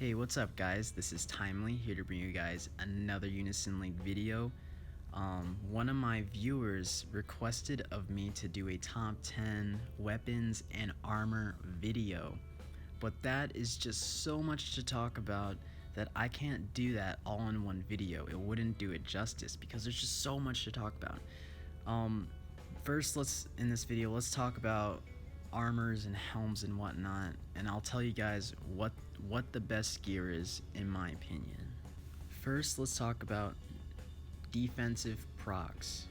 Hey, what's up guys? This is Timely, here to bring you guys another Unison Link video. One of my viewers requested of me to do a top 10 weapons and armor video, but that is just so much to talk about that I can't do that all in one video. It wouldn't do it justice because there's just so much to talk about. First, in this video, let's talk about armors and helms and whatnot, and I'll tell you guys what the best gear is in my opinion. First, let's talk about defensive procs.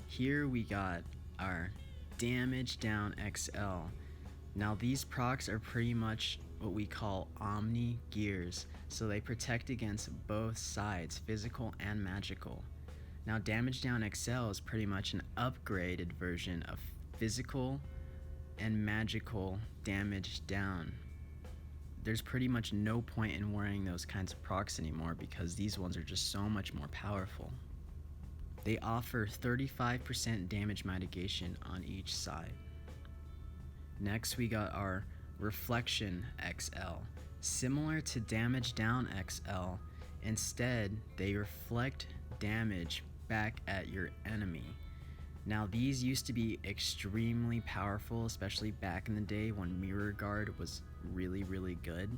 Here we got our Damage Down XL. Now these procs are pretty much what we call omni gears, so they protect against both sides, physical and magical. Now Damage Down XL is pretty much an upgraded version of physical and magical damage down. There's pretty much no point in wearing those kinds of procs anymore because these ones are just so much more powerful. They offer 35% damage mitigation on each side. Next we got our Reflection XL. Similar to Damage Down XL, instead they reflect damage back at your enemy. Now these used to be extremely powerful, especially back in the day when Mirror Guard was really good,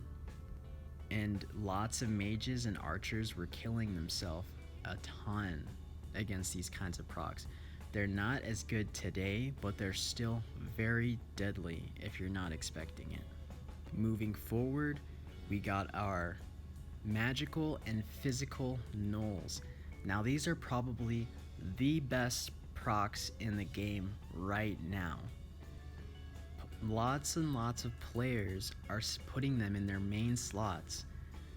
and lots of mages and archers were killing themselves a ton against these kinds of procs. They're not as good today, but they're still very deadly if you're not expecting it. Moving forward, we got our magical and physical nulls. Now these are probably the best procs in the game right now. Lots and lots of players are putting them in their main slots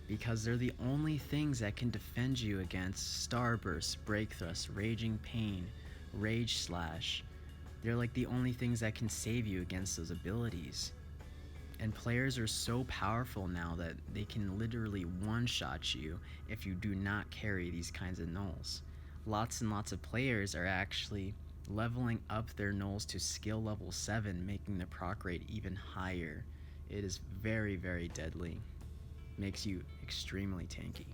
because they're the only things that can defend you against Starburst, Break Thrust, Raging Pain, Rage Slash. They're like the only things that can save you against those abilities. And players are so powerful now that they can literally one-shot you if you do not carry these kinds of nulls. Lots and lots of players are actually leveling up their nulls to skill level 7, making the proc rate even higher. It is very deadly. Makes you extremely tanky.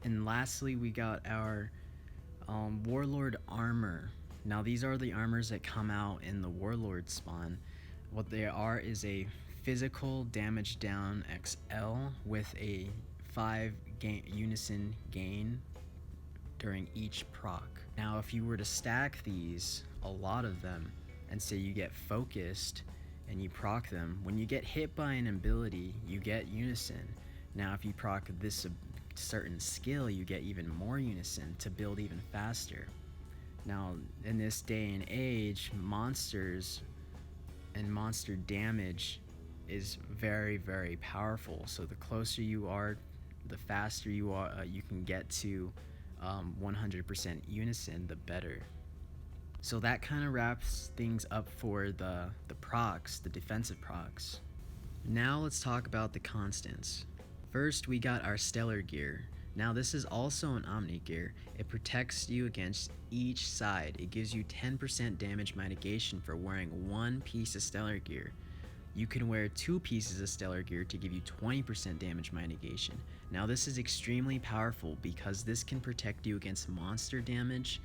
And lastly, we got our Warlord armor. Now these are the armors that come out in the Warlord spawn. What they are is a physical Damage Down XL with a 5 unison gain during each proc. Now if you were to stack these, a lot of them, and say you get focused and you proc them, when you get hit by an ability you get unison. Now if you proc this certain skill, you get even more unison to build even faster. Now in this day and age, monsters and monster damage is very powerful, so the closer you are, the faster you can get to 100% unison, the better. So that kind of wraps things up for the procs, the defensive procs. Now let's talk about the constants. First we got our stellar gear. Now this is also an omni gear. It protects you against each side. It gives you 10% damage mitigation for wearing one piece of stellar gear. You can wear 2 pieces of stellar gear to give you 20% damage mitigation. Now this is extremely powerful because this can protect you against monster damage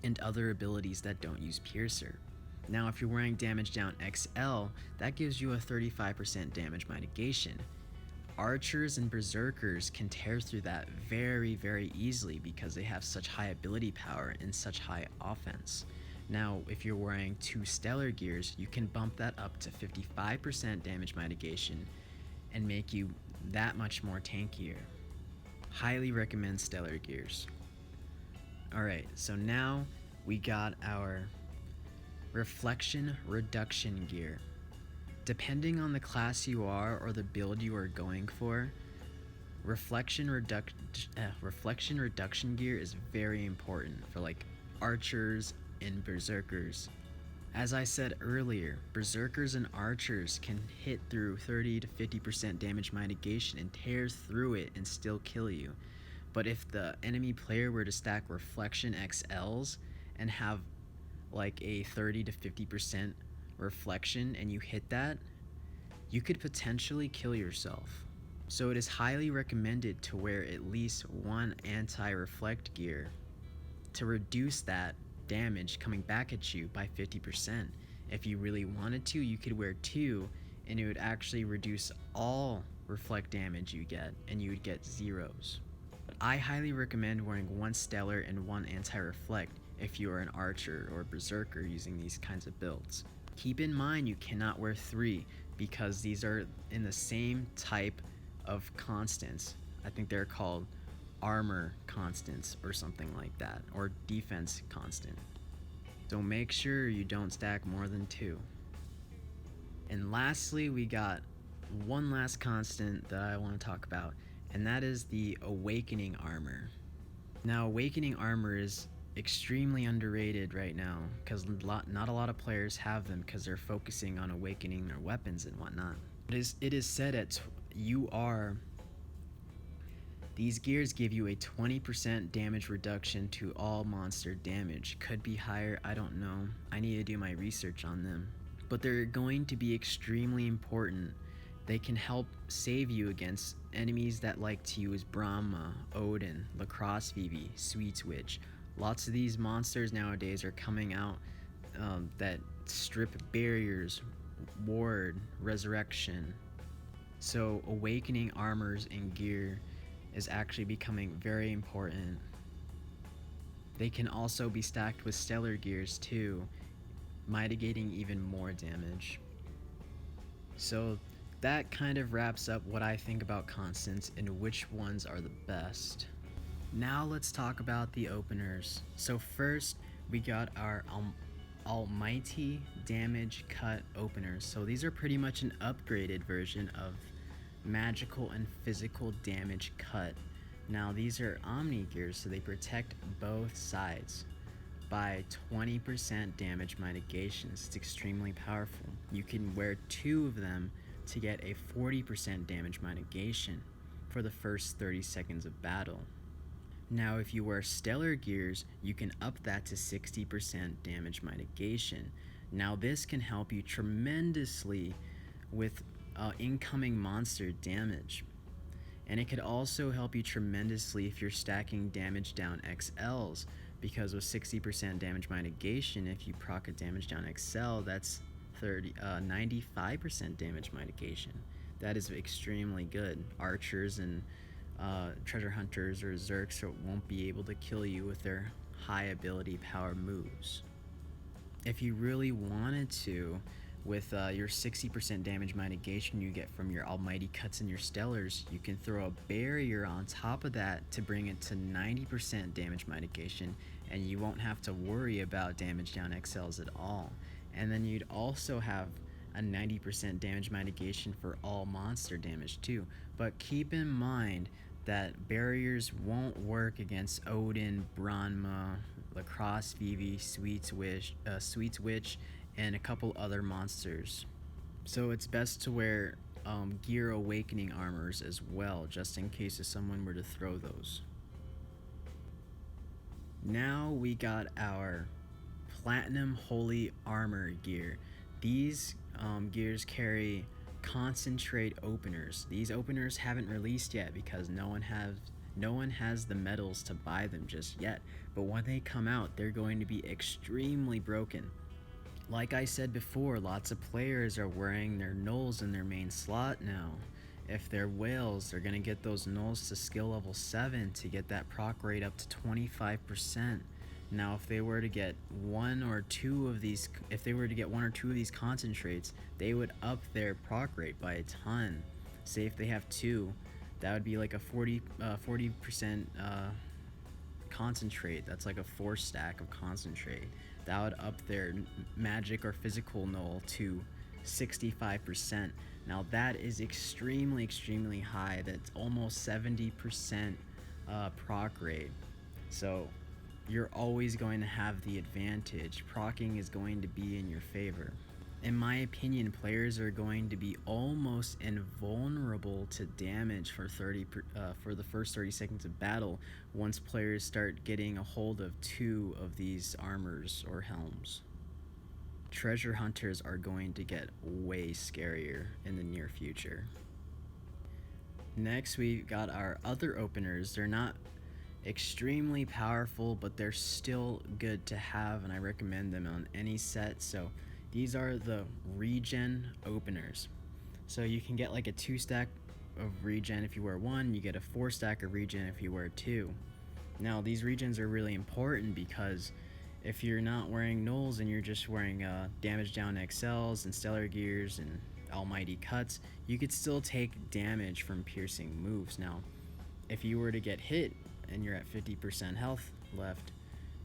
and other abilities that don't use Piercer. Now if you're wearing Damage Down XL, that gives you a 35% damage mitigation. Archers and berserkers can tear through that very easily because they have such high ability power and such high offense. Now if you're wearing 2 stellar gears, you can bump that up to 55% damage mitigation and make you that much more tankier. Highly recommend stellar gears. Alright, so now we got our reflection reduction gear. Depending on the class you are or the build you are going for, reflection reduction gear is very important for like archers and berserkers. As I said earlier, berserkers and archers can hit through 30 to 50% damage mitigation and tear through it and still kill you. But if the enemy player were to stack reflection XLs and have like a 30 to 50% reflection and you hit that, you could potentially kill yourself. So it is highly recommended to wear at least one anti-reflect gear to reduce that damage coming back at you by 50%. If you really wanted to, you could wear two and it would actually reduce all reflect damage you get and you would get zeros. But I highly recommend wearing one stellar and one anti-reflect if you are an archer or berserker using these kinds of builds. Keep in mind you cannot wear three because these are in the same type of constants. I think they're called armor constants or something like that, or defense constant. So make sure you don't stack more than two. And lastly, we got one last constant that I want to talk about, and that is the awakening armor. Now, awakening armor is extremely underrated right now because not a lot of players have them because they're focusing on awakening their weapons and whatnot. It is said at these gears give you a 20% damage reduction to all monster damage. Could be higher, I don't know. I need to do my research on them. But they're going to be extremely important. They can help save you against enemies that like to use Brahma, Odin, Lacrosse Vivi, Sweet Switch. Lots of these monsters nowadays are coming out that strip barriers, ward, resurrection. So awakening armors and gear is actually becoming very important. They can also be stacked with stellar gears too, mitigating even more damage. So that kind of wraps up what I think about constants and which ones are the best. Now let's talk about the openers. So first we got our almighty damage cut openers. So these are pretty much an upgraded version of magical and physical damage cut. Now these are omni gears, so they protect both sides by 20% damage mitigation. It's extremely powerful. You can wear two of them to get a 40% damage mitigation for the first 30 seconds of battle. Now if you wear stellar gears, you can up that to 60% damage mitigation. Now this can help you tremendously with incoming monster damage. And it could also help you tremendously if you're stacking damage down XLs, because with 60% damage mitigation, if you proc a damage down XL, that's 95% damage mitigation. That is extremely good. Archers and treasure hunters or zerks won't be able to kill you with their high ability power moves. If you really wanted to, with your 60% damage mitigation you get from your almighty cuts and your stellars, you can throw a barrier on top of that to bring it to 90% damage mitigation, and you won't have to worry about damage down XLs at all. And then you'd also have a 90% damage mitigation for all monster damage too. But keep in mind that barriers won't work against Odin, Branma, Lacrosse Vivi, Sweet Switch, and a couple other monsters. So it's best to wear gear awakening armors as well, just in case if someone were to throw those. Now we got our platinum holy armor gear. These gears carry concentrate openers. These openers haven't released yet because no one has the medals to buy them just yet. But when they come out, they're going to be extremely broken. Like I said before, lots of players are wearing their nulls in their main slot now. If they're whales, they're going to get those nulls to skill level 7 to get that proc rate up to 25%. Now if they were to get one or two of these concentrates, they would up their proc rate by a ton. Say if they have two, that would be like a 40% concentrate. That's like a 4 stack of concentrate. That would up their magic or physical null to 65%. Now that is extremely high. That's almost 70% proc rate. So you're always going to have the advantage. Proccing is going to be in your favor. In my opinion, players are going to be almost invulnerable to damage for the first 30 seconds of battle once players start getting a hold of two of these armors or helms. Treasure hunters are going to get way scarier in the near future. Next, we got our other openers. They're not extremely powerful, but they're still good to have, and I recommend them on any set. So these are the regen openers. So you can get like a 2-stack of regen if you wear one, you get a 4-stack of regen if you wear two. Now these regens are really important because if you're not wearing nulls and you're just wearing damage down XLs and stellar gears and almighty cuts, you could still take damage from piercing moves. Now if you were to get hit and you're at 50% health left,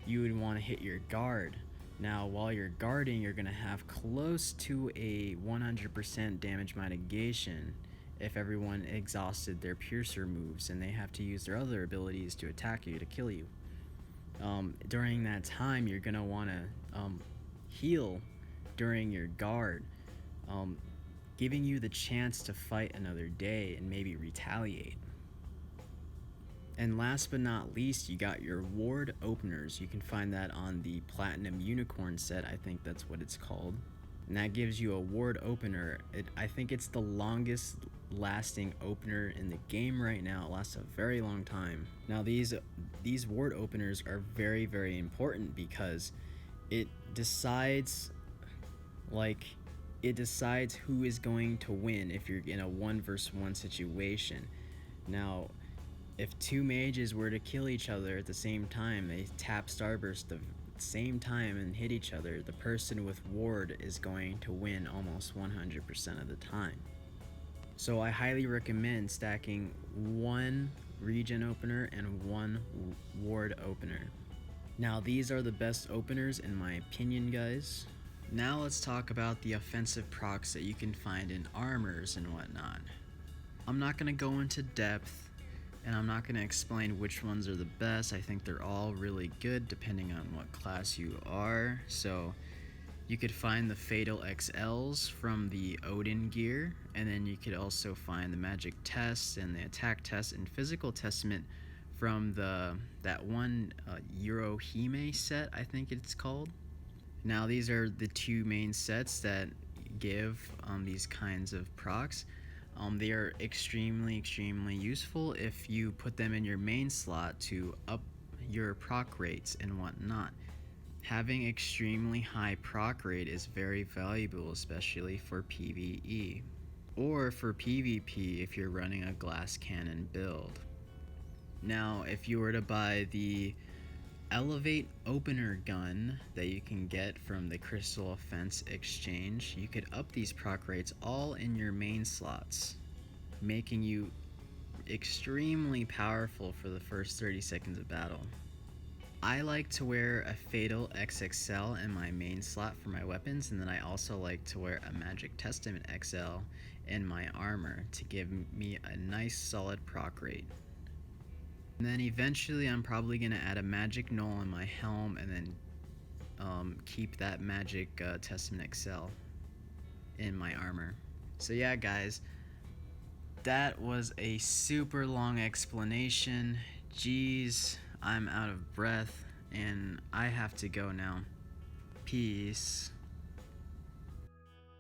you would want to hit your guard. Now while you're guarding, you're going to have close to a 100% damage mitigation if everyone exhausted their piercer moves and they have to use their other abilities to attack you to kill you. During that time, you're going to want to heal during your guard, giving you the chance to fight another day and maybe retaliate. And last but not least, you got your ward openers. You can find that on the Platinum Unicorn set, I think that's what it's called. And that gives you a ward opener. I think it's the longest lasting opener in the game right now. It lasts a very long time. Now these ward openers are very, very important because it decides who is going to win if you're in a 1 versus 1 situation. Now if two mages were to kill each other at the same time, they tap Starburst the same time and hit each other, the person with ward is going to win almost 100% of the time. So I highly recommend stacking one regen opener and one ward opener. Now these are the best openers in my opinion, guys. Now let's talk about the offensive procs that you can find in armors and whatnot. I'm not going to go into depth and I'm not going to explain which ones are the best. I think they're all really good depending on what class you are. So you could find the Fatal XLs from the Odin gear, and then you could also find the Magic Test and the Attack Test and Physical Testament from that one Eurohime set, I think it's called. Now these are the two main sets that give these kinds of procs. They are extremely useful if you put them in your main slot to up your proc rates and whatnot. Having extremely high proc rate is very valuable, especially for PvE or for PvP if you're running a glass cannon build. Now if you were to buy the Elevate opener gun that you can get from the Crystal Offense Exchange, you could up these proc rates all in your main slots, making you extremely powerful for the first 30 seconds of battle. I like to wear a Fatal XXL in my main slot for my weapons, and then I also like to wear a Magic Testament XL in my armor to give me a nice solid proc rate. And then eventually I'm probably going to add a Magic Null in my helm and then keep that Magic Testament XL in my armor. So yeah guys, that was a super long explanation. Jeez, I'm out of breath and I have to go now. Peace.